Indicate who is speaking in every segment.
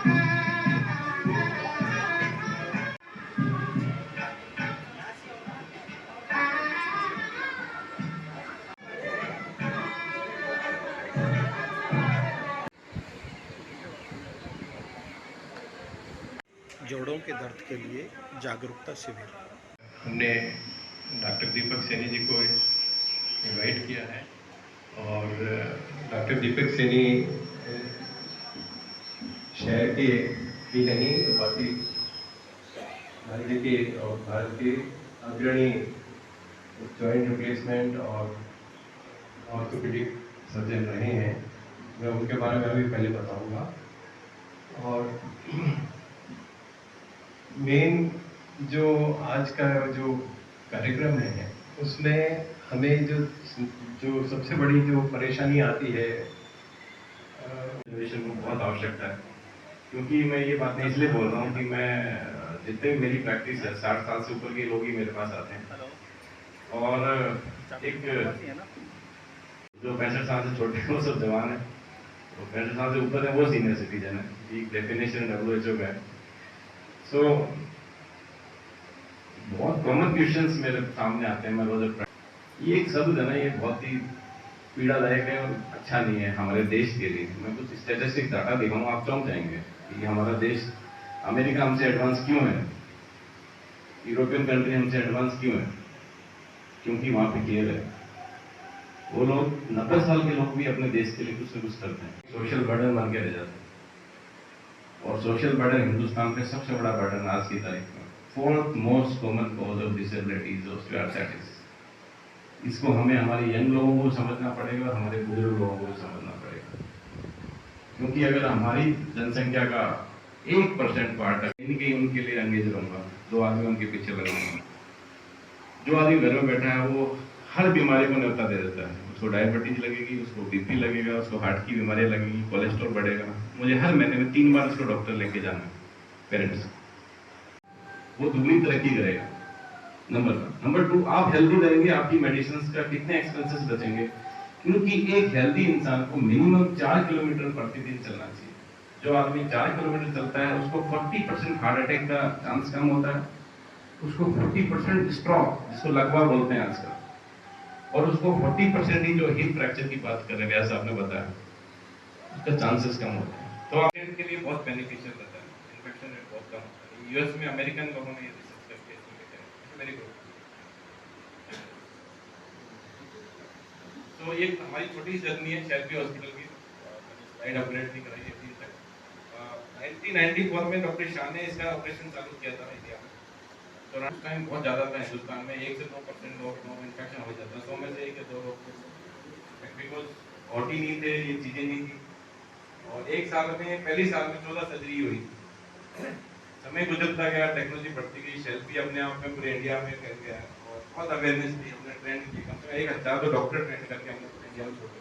Speaker 1: जोड़ों के दर्द के लिए जागरूकता शिविर।
Speaker 2: हमने डॉक्टर दीपक सैनी जी को इनवाइट किया है और डॉक्टर दीपक सैनी शहर के भी नहीं बाकी राज्य के और भारत के अग्रणी जॉइंट रिप्लेसमेंट और ऑर्थोपेडिक सर्जन रहे हैं। मैं उनके बारे में अभी पहले बताऊंगा। और मेन जो आज का जो कार्यक्रम है उसमें हमें जो सबसे बड़ी जो परेशानी आती है जनरेशन को बहुत आवश्यकता है, क्योंकि मैं ये बातें इसलिए बोल रहा हूँ कि मैं जितने भी मेरी प्रैक्टिस है 60 साल से ऊपर के लोग ही मेरे पास आते हैं और एक जो 65 साल से छोटे हैं वो सब जवान है, तो 65 साल से ऊपर है वो सीनियर सिटीजन है। एक डेफिनेशन WHO का है। सो बहुत कॉमन क्वेश्चंस मेरे सामने आते हैं। मैं रोज ये एक शब्द है ना, ये बहुत ही पीड़ादायक है और अच्छा नहीं है हमारे देश के लिए। मैं कुछ स्टैटिस्टिक डाटा दिखाऊंगा, आप चौंक जाएंगे कि हमारा देश, अमेरिका हमसे एडवांस क्यों है, यूरोपियन कंट्री हमसे एडवांस क्यों है? क्योंकि वहां पे केयर है। वो लोग 90 साल के लोग भी अपने देश के लिए कुछ न कुछ करते हैं। सोशल बर्डन बन के रह जाते हैं और सोशल बर्डन हिंदुस्तान पे सबसे बड़ा बर्डन आज की तारीख में। Fourth most common cause of disability is osteoarthritis. इसको हमें हमारे यंग लोगों को समझना पड़ेगा और हमारे बुजुर्ग लोगों को समझना पड़ेगा, क्योंकि अगर हमारी जनसंख्या का 1% पार्ट इनके उनके लिए एंगेज रहूंगा, 2 आदमी उनके पीछे लगूंगा। जो आदमी घर में बैठा है वो हर बीमारी को न्योता दे देता है। उसको डायबिटीज लगेगी, उसको बीपी लगेगा, उसको हार्ट की बीमारियां लगेगी, कोलेस्ट्रॉल बढ़ेगा, मुझे हर महीने में 3 बार उसको डॉक्टर लेके जाना है। पेरेंट्स वो दुगनी तरक्की करेगा। नंबर 2, आप हेल्दी रहेंगे, आपकी मेडिसिन का कितने एक्सपेंसेस बचेंगे, क्योंकि एक हेल्दी इंसान को मिनिमम 4 किलोमीटर प्रतिदिन चलना चाहिए। जो आदमी 4 किलोमीटर चलता है उसको 40% हार्ट अटैक का चांस कम होता है, उसको 40% स्ट्रोक, जिसको लकवा बोलते हैं आजकल, और उसको 40% ही जो हिप फ्रैक्चर की बात कर रहे हैं व्यास आपने बताया, उसका चांसेस कम होते हैं। तो आपके के लिए बहुत बेनिफिशियल रहता है, इन्फेक्शन रेट बहुत कम होता है। यूएस में अमेरिकन लोगों ने ये रिसर्च करके इसमें लिखा है। Very good. तो ये हमारी छोटी जर्नी है शेल्बी हॉस्पिटल की। मैंने स्लाइड अपग्रेड भी कराई है 3 तक। 1994 में डॉक्टर शाह ने इसका ऑपरेशन चालू किया था इंडिया में। तो उस टाइम बहुत ज़्यादा था हिंदुस्तान में, 1 से 2% लोग इन्फेक्शन हो जाता है, 100 में से 1 या 2 लोग, बिकॉज OT नहीं थे, ये चीज़ें नहीं थी। और एक साल में, पहली साल में 14 सर्जरी हुई। समय गुजरता गया, टेक्नोलॉजी बढ़ती गई, शेल्बी अपने आप में पूरे इंडिया में फैल गया और बहुत अवेयरनेस थी। हमने ट्रेंड की, कम से कम 1000 तो डॉक्टर ट्रेंड करके हम लोग इंडिया में छोड़े,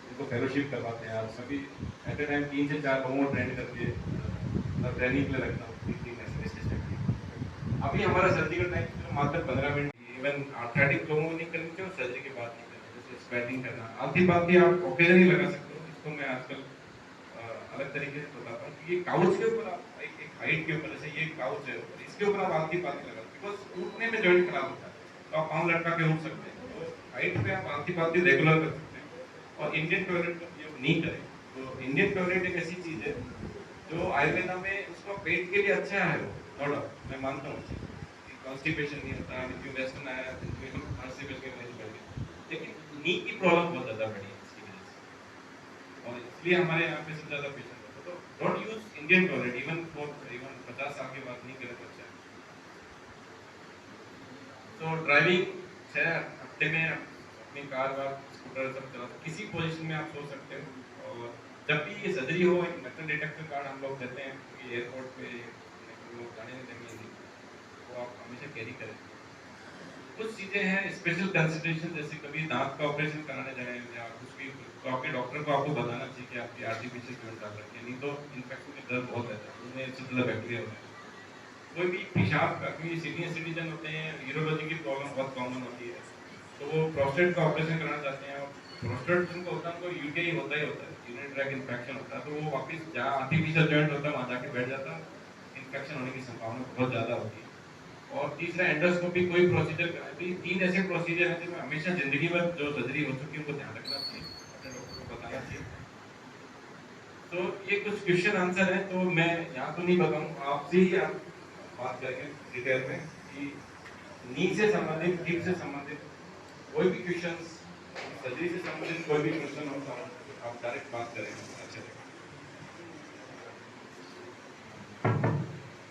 Speaker 2: इनको फेलोशिप करवाते हैं। आप सभी एट ए टाइम 3 से 4 लोगों को ट्रेंड करके ट्रेनिंग के लिए रखता हूँ 3 अभी हमारा सर्जिकल टाइम मात्र 15 मिनट। इवन आर्थराइटिक लोगों को नहीं करनी चाहिए और सर्जरी के बाद नहीं करनी, जैसे स्क्वैटिंग करना, आधी बात भी आप ओकेजन ही लगा सकते हो। इसको मैं आजकल अलग तरीके से बताता हूँ कि ये काउच के ऊपर आप एक हाइट के ऊपर, जैसे ये काउच है ऊपर, इसके ऊपर आप आधी बात लगा, बिकॉज उठने में जॉइंट खराब होता है, तो आप पाँव लटका के उठ सकते हैं। तो हाइट पे आप आधी बात रेगुलर कर सकते हैं और इंडियन टॉयलेट का उपयोग नहीं करें। तो इंडियन टॉयलेट एक ऐसी चीज है जो आयुर्वेदा में उसका पेट के लिए अच्छा है। वो थोड़ा मैं मानता हूँ कॉन्स्टिपेशन नहीं होता, वेस्टर्न आया हार्ट से करके मैनेज कर दिया, लेकिन नी की प्रॉब्लम बहुत ज्यादा बढ़ी है इसकी वजह से, और इसलिए हमारे यहाँ पे सबसे ज्यादा पेशेंट होता है। तो don't use Indian toilet, even 50 साल के बाद नहीं करे तो अच्छा है। तो ड्राइविंग हफ्ते में अपनी कार वार स्कूटर सब चला, किसी पोजीशन में आप सो सकते हो। और जब भी ये सर्जरी हो, एक मेटल डिटेक्टर कार्ड हम लोग देते हैं, क्योंकि एयरपोर्ट पे लोग जाने नहीं देंगे, वो आप हमेशा कैरी करें। कुछ चीजें हैं स्पेशल कंसिडरेशन, जैसे कभी दांत का ऑपरेशन कराने जाए या कुछ भी, तो आपके डॉक्टर को आपको बताना चाहिए कि आपकी आर्टिफिशियल जोइंट डाल रखी है, नहीं तो इन्फेक्शन का डर बहुत रहता है, उसमें सबसे ज्यादा बैक्टीरिया होता है। कोई भी पेशाब का, क्योंकि सीनियर सिटीजन होते हैं, यूरोलॉजी की प्रॉब्लम बहुत कॉमन होती है, तो वो प्रोस्टेट का ऑपरेशन कराना चाहते हैं और प्रोस्टेट जिनको होता है उनको यूटीआई होता ही होता है, यूरिनरी ट्रैक इन्फेक्शन होता है, तो वो वापस जहाँ आर्टिफिशियल जॉइंट होता है वहाँ जाके बैठ जाता है, इन्फेक्शन होने की संभावना बहुत ज़्यादा होती है। और तीसरा एंडोस्कोपी कोई प्रोसीजर कराए तो ये 3 ऐसे प्रोसीजर हैं जिनमें हमेशा जिंदगी भर जो सर्जरी हो चुकी है उनको ध्यान रखना चाहिए, अपने डॉक्टर को बताना चाहिए। तो ये कुछ क्वेश्चन आंसर है, तो मैं यहाँ तो नहीं बताऊँ, आपसे ही आप बात करेंगे डिटेल में कि नी से संबंधित, हिप से संबंधित कोई भी क्वेश्चन, सर्जरी से संबंधित कोई भी क्वेश्चन हो तो आप डायरेक्ट बात करें, अच्छा रहेगा।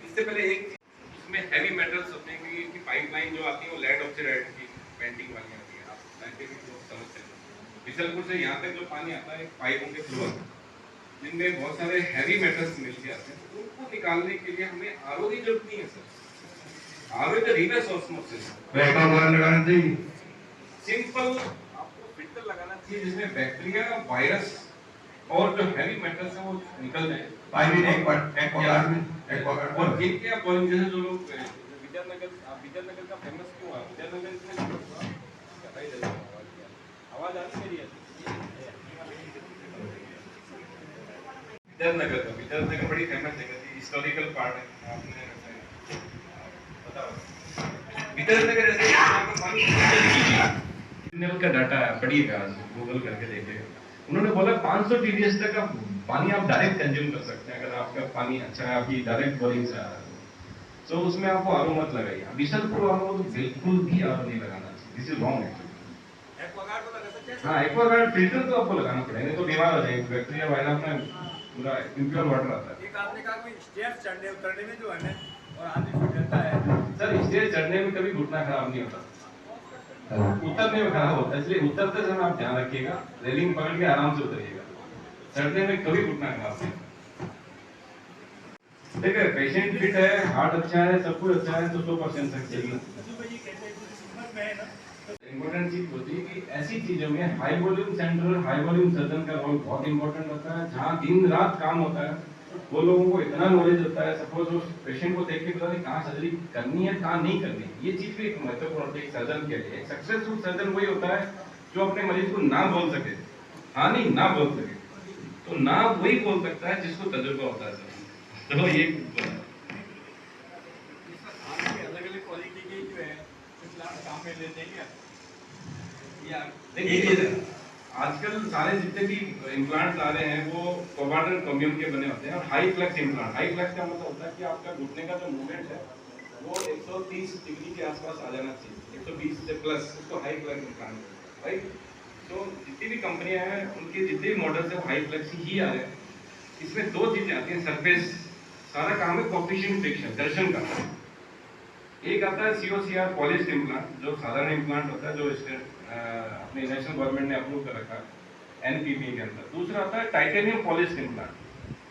Speaker 2: इससे पहले एक चीज, इसमें हैवी मेटल्स होते हैं कि पाइपलाइन जो आती है वो लेड ऑक्साइड की पेंटिंग वाली आती है, आप साइंटिफिक लोग समझते हैं। बिसलपुर से यहाँ तक जो पानी आता है पाइपों के थ्रू आता है, जिनमें बहुत सारे हैवी मेटल्स मिल के आते हैं, तो उनको निकालने के लिए हमें आरओ की जरूरत नहीं है सर। आरओ का रिवर्स ऑस्मोसिस
Speaker 3: लगाना चाहिए,
Speaker 2: सिंपल आपको फिल्टर लगाना चाहिए जिसमें बैक्टीरिया, वायरस और जो हैवी मेटल्स हैं वो निकल जाए।
Speaker 3: पानी एक बार
Speaker 2: और जिनके आप जैसे जो लोग विद्यानगर का फेमस क्यों है, विद्यानगर इसमें आवाज आ रही है, विद्यानगर बड़ी फेमस जगह थी, हिस्टोरिकल पार्ट है, आपने बताओ विद्यानगर ऐसे का डाटा है, पढ़िएगा, गूगल करके देखिएगा। उन्होंने बोला 500 टीडीएस तक का पानी आप डायरेक्ट कंज्यूम कर सकते हैं, अगर आपका पानी अच्छा है, आपकी डायरेक्ट बोरिंग से आ रहा है तो उसमें आपको आरओ मत लगाइए। बिशनपुर वालों को तो बिल्कुल भी आरओ नहीं लगाना चाहिए, दिस इज रॉन्ग एक्चुअली। हाँ, एक्वागार्ड फिल्टर तो आपको लगाना पड़ेगा, नहीं तो बीमार हो जाएंगे, बैक्टीरिया वायरस में पूरा इम्प्योर वाटर आता है।
Speaker 4: एक आपने कहा कोई स्टेप्स चढ़ने उतरने में जो है ना और आदमी फिट रहता है
Speaker 2: सर, स्टेज चढ़ने में कभी घुटना खराब नहीं होता, उतरने में खराब होता है, इसलिए उतरते समय आप ध्यान रखिएगा, रेलिंग पकड़ के आराम से उतरिएगा, चढ़ने में कभी घुटना खराब नहीं। देखिए पेशेंट फिट है, हार्ट अच्छा है, सब कुछ अच्छा है तो 100% सक्सेस। इम्पोर्टेंट चीज होती है कि ऐसी चीजों में high volume centre, high volume surgeon का रोल बहुत इंपॉर्टेंट होता है, जहाँ दिन रात काम होता है, वो लोगों को इतना नॉलेज होता है, सपोज उस पेशेंट को देख के पता नहीं कहाँ सर्जरी करनी है, कहाँ नहीं करनी है, ये चीज भी एक महत्वपूर्ण होती है एक सर्जन के लिए। सक्सेसफुल सर्जन वही होता है जो अपने मरीज को ना बोल सके, हाँ नहीं ना बोल सके, तो ना वही बोल सकता है जिसको तजुर्बा होता है। तो ये
Speaker 4: अलग अलग क्वालिटी के जो है कुछ लाख काम में लेते हैं या
Speaker 2: देखिए आजकल सारे जितने भी इम्प्लांट्स आ रहे हैं वो कोबाल्ट कम्यून के बने होते हैं और high flex implant. High flex का मतलब होता है कि आपका घुटने का जो मूवमेंट है वो 130 डिग्री के आसपास आ जाना चाहिए, 120 से प्लस, उसको हाई फ्लेक्स इम्प्लांट, राइट। तो जितनी भी कंपनियां हैं उनके जितने भी मॉडल्स हैं वो हाई फ्लेक्स ही आ रहे हैं। इसमें दो चीजें आती हैं, सरफेस सारा काम है कोफिशिएंट फ्रिक्शन, घर्षण का। एक आता है सीओसीआर पॉलिश्ड इम्प्लांट जो साधारण इम्प्लांट होता है, जो अपने नेशनल गवर्नमेंट ने अप्रूव कर रखा है एनपीपी के अंदर। दूसरा आता है टाइटेनियम पॉलिश्ड इम्प्लांट,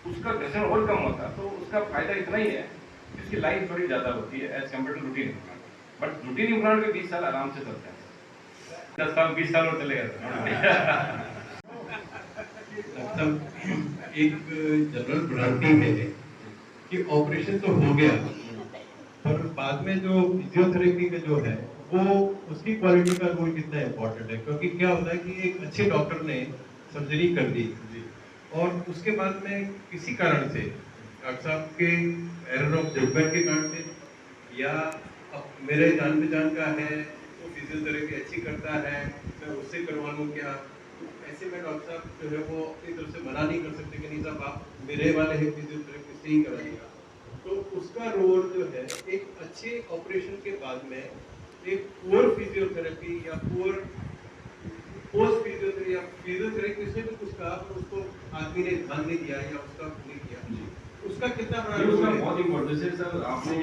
Speaker 2: उसका घर्षण और कम होता है, तो उसका फायदा इतना ही है कि उसकी लाइफ थोड़ी ज्यादा होती है as compare to routine implant. But routine implant में 20 साल आराम से चलते हैं, 10 साल 20 साल और चलेगा।
Speaker 5: एक जनरल भ्रांति है कि ऑपरेशन तो हो गया पर बाद में जो फिजियोथेरेपी का जो है वो उसकी क्वालिटी का रोल कितना इम्पोर्टेंट है, क्योंकि क्या होता है कि एक अच्छे डॉक्टर ने सर्जरी कर दी और उसके बाद में किसी कारण से डॉक्टर साहब के एरर ऑफ जजमेंट के कारण से या मेरे जान पहचान का है तो फिजियोथेरेपी अच्छी करता है, मैं उससे करवा लूँ क्या, ऐसे में डॉक्टर साहब जो है वो अपनी तरफ से मना नहीं कर सकते कि नहीं साहब आप मेरे वाले हैं फिजियोथेरेपी से ही कराइएगा। तो उसका रोल जो है एक अच्छे ऑपरेशन के बाद में एक पुअर फिजियोथेरेपी या पुअर पोस्ट फिजियोथेरेपी या फिजियोथेरेपी से भी कुछ कहा पर उसको आदमी ने ध्यान नहीं दिया या उसका नहीं किया, उसका कितना बड़ा रोल है?
Speaker 2: बहुत इम्पोर्टेंट। जैसे सर आपने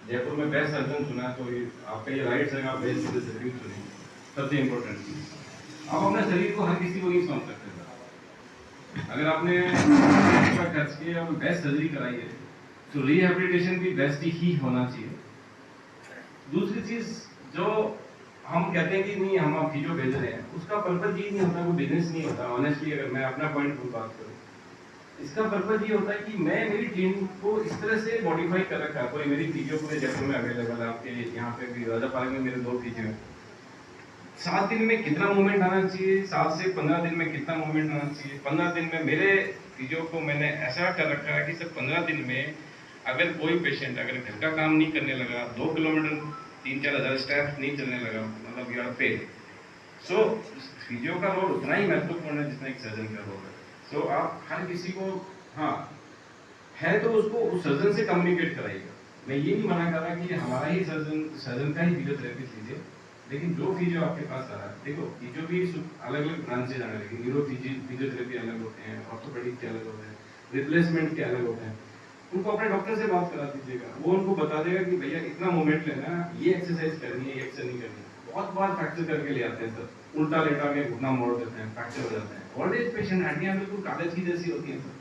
Speaker 2: जयपुर में बेस्ट सर्जन चुना, तो ये आपका ये राइट है, आप बेस्ट सर्जन चुने, सबसे इम्पोर्टेंट चीज। आप अपने शरीर को हर किसी को नहीं समझ सकते। अगर आपने खर्च किया और बेस्ट सर्जरी कराई है तो रिहैबिलिटेशन भी बेस्ट ही होना चाहिए। दूसरी चीज जो हम कहते हैं कि नहीं हम आप फिजियो भेज रहे हैं, उसका पर्पज ये नहीं होता, कोई बिजनेस नहीं होता। ऑनेस्टली अगर मैं अपना पॉइंट की बात करूं, इसका पर्पज ये होता है कि मैं मेरी टीम को इस तरह से मॉडिफाई कर रखा है। कोई मेरी फिजियो पूरे जयपुर में अवेलेबल है, आपके यहाँ पे भी राजा पार्क में मेरे 2 फिजियो हैं, 7 दिन में कितना मूवमेंट आना चाहिए, 7 से 15 दिन में कितना मूवमेंट आना चाहिए। 15 दिन में मेरे फिजियो को मैंने ऐसा कर रखा है कि सिर्फ 15 दिन में अगर कोई पेशेंट अगर घर का काम नहीं करने लगा, 2 किलोमीटर 3-4 हज़ार स्टेप्स नहीं चलने लगा, मतलब you are fail. So physio का रोल उतना ही महत्वपूर्ण है जितना एक सर्जन का रोल है। सो आप हर किसी को, हाँ है तो उसको उस सर्जन से कम्युनिकेट कराइएगा। मैं ये नहीं मना कर रहा कि हमारा ही सर्जन का ही फिजियोथेरेपी लीजिए, लेकिन जो फिजियो आपके पास आ रहा है, देखो फिजियो भी अलग अलग ब्रांचेज आने लगे, न्यूरो फिजियोथेरेपी अलग होते हैं, ऑर्थोपेडिक के अलग होते हैं, रिप्लेसमेंट के अलग होते हैं। उनको अपने डॉक्टर से बात करा दीजिएगा, वो उनको बता देगा कि भैया इतना मूवमेंट लेना है, ये एक्सरसाइज करनी है, ये एक्सरसाइज नहीं करनी है। बहुत बार फ्रैक्चर करके ले आते हैं सर, उल्टा लेटा के घुटना मोड़ देते हैं, फ्रैक्चर हो जाते हैं। ओल्ड एज पेशेंट हड्डियां बिल्कुल कागज की जैसी होती हैं सर,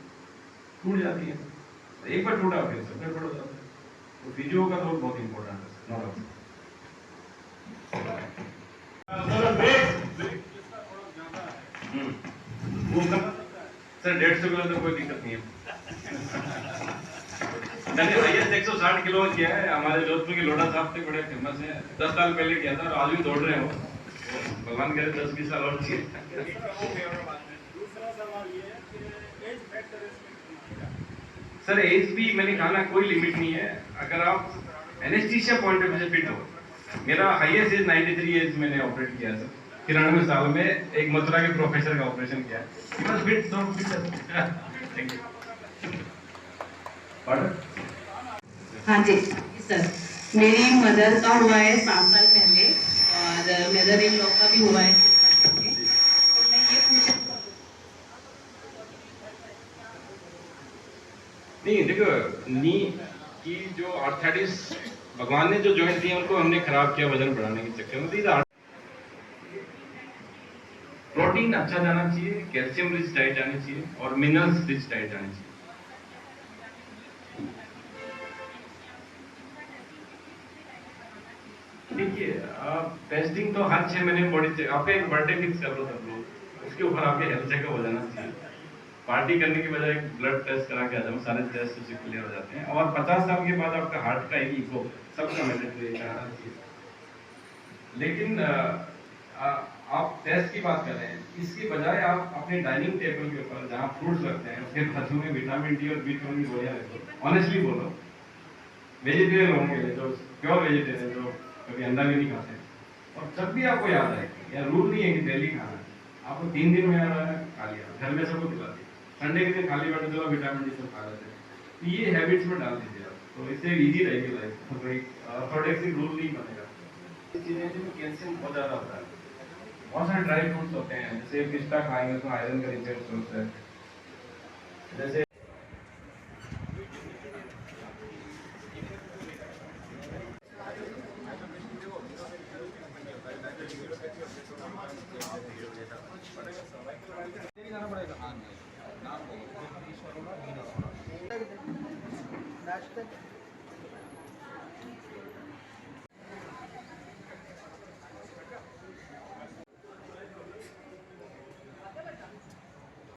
Speaker 2: टूट जाती हैं। एक बार टूटा फिर सब गड़बड़ हो जाता है। तो फिजियो का रोल बहुत इंपॉर्टेंट है। सर 150 किलो तो कोई दिक्कत नहीं है। मैंने हाईएस्ट 160 किलो किया है, हमारे जोधपुर के लोढ़ा साहब थे, बड़े फेमस हैं। 10 साल पहले किया था और आज भी दौड़ रहे हो। भगवान करे 10-20 साल और चाहिए।
Speaker 4: दूसरा सवाल ये है कि एज फैक्टर
Speaker 2: सर एज भी मैंने कहा ना, कोई लिमिट नहीं है। अगर आप एनेस्थीसिया पॉइंट ऑफ व्यू से फिट हो, मेरा हाईएस्ट एज 93 एज मैंने ऑपरेट किया सर, 93 साल में एक मथुरा के प्रोफेसर का ऑपरेशन किया। बस फिट तो थैंक यू।
Speaker 6: हाँ जी सर, मेरी मदर का हुआ है 7 साल पहले और मदर इन लॉ का भी हुआ है 6 साल पहले। तो मैं ये पूछना,
Speaker 2: नहीं देखो, नी की जो आर्थराइटिस भगवान ने जो जॉइंट दिए उनको हमने खराब किया वजन बढ़ाने के चक्कर में। प्रोटीन अच्छा जाना चाहिए, कैल्शियम रिच डाइट जानी चाहिए और मिनरल्स रिच डाइट जानी चाहिए। देखिए टेस्टिंग तो हर 6 महीने बॉडी चेक, आपका एक बर्थडे फिक्स कर लो सब लोग, उसके ऊपर आपके हेल्थ चेकअप हो जाना चाहिए। पार्टी करने की बजाय ब्लड टेस्ट करा के आ जाओ, सारे टेस्ट उससे क्लियर हो जाते हैं। और 50 साल के बाद आपका हार्ट का एक इको सबका मैंडेटरी कराना चाहिए। लेकिन आप टेस्ट की बात कर रहे हैं, इसकी बजाय आप अपने डाइनिंग टेबल के ऊपर जहाँ फ्रूट्स रखते हैं उसके बाजू में विटामिन डी और B12 की गोलियां रखो। ऑनेस्टली बोलो, वेजिटेरियन लोगों के लिए, जो प्योर वेजिटेरियन, जो कभी अंडा भी नहीं खाते, और जब भी आपको याद आए, या रूल नहीं है कि डेली खाना है, आपको 3 दिन में याद आया खा लिया, घर में सबको खिला दिया, संडे के दिन खाली बैठे चलो विटामिन डी सब खा लेते हैं। तो ये हैबिट्स में डाल दीजिए आप, तो इससे इजी रहेगी लाइफ। तो कोई ऑर्थोडॉक्स रूल नहीं बनेगा। चीजें जिनमें कैल्शियम बहुत ज्यादा होता है, बहुत सारे ड्राई फ्रूट्स होते हैं, जैसे पिस्ता खाएंगे तो आयरन का रिच सोर्स है। जैसे
Speaker 1: नाश्ता